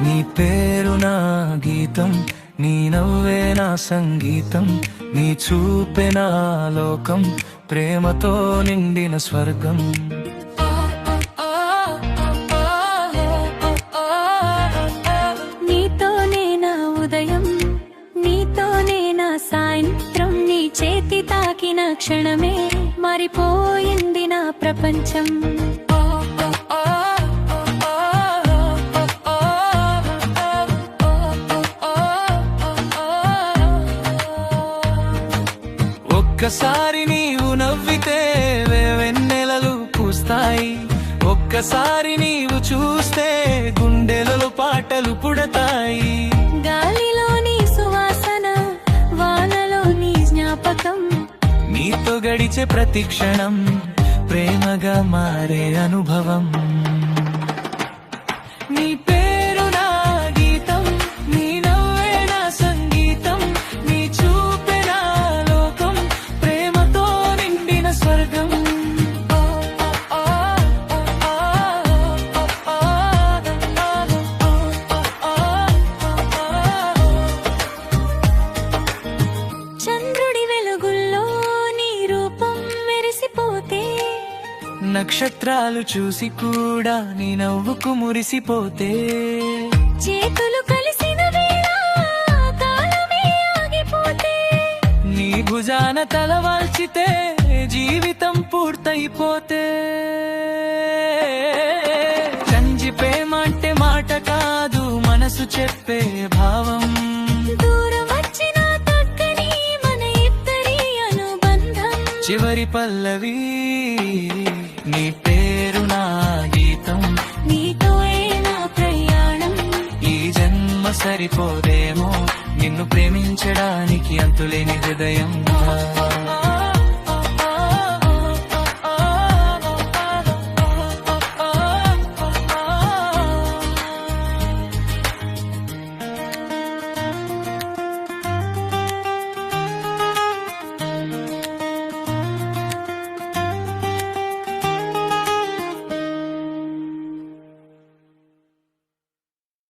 నీ పేరు నా గీతం, నీ నవ్వే నా సంగీతం, నీ చూపే నా లోకం, ప్రేమతో నిండిన స్వర్గం. నీతోనే నా ఉదయం, నీతోనే నా సాయంత్రం, నీ చేతి తాకిన క్షణమే మారిపోయింది నా ప్రపంచం. ఒక్కసారి నీవు నవ్వితే వెన్నెలలు పూస్తాయి, ఒక్కసారి నీవు చూస్తే గుండెలలో పాటలు పుడతాయి. గాలిలోని సువాసన, వానలోని జ్ఞాపకం, నీతో గడిచే ప్రతి క్షణం ప్రేమగా మారే అనుభవం. నీ పేరు నా గీతం, నీ నవ్వే నా సంగీతం, నీ చూపే నా లోకం, ప్రేమతో నిండిన స్వర్గం. చంద్రుడి వెలుగుల్లో నీ రూపం మెరిసిపోతే, నక్షత్రాలు చూసి కూడా నీ నవ్వుకు మురిసిపోతే, చేతులు కలిసిన వేళ కాలమే ఆగిపోతే, నీ భుజాన తలవాల్చితే జీవితం పూర్తయిపోతే. కంచి ప్రేమ అంటే మాట కాదు, మనసు చెప్పే భావం. దూరం వచ్చిన తగ్గని మన ఇద్దరి అనుబంధం. చివరి పల్లవి నీ పేరు నా గీతం, నీతో నా ప్రయాణం. ఈ జన్మ సరిపోదేమో నిన్ను ప్రేమించడానికి అంతులేని హృదయం.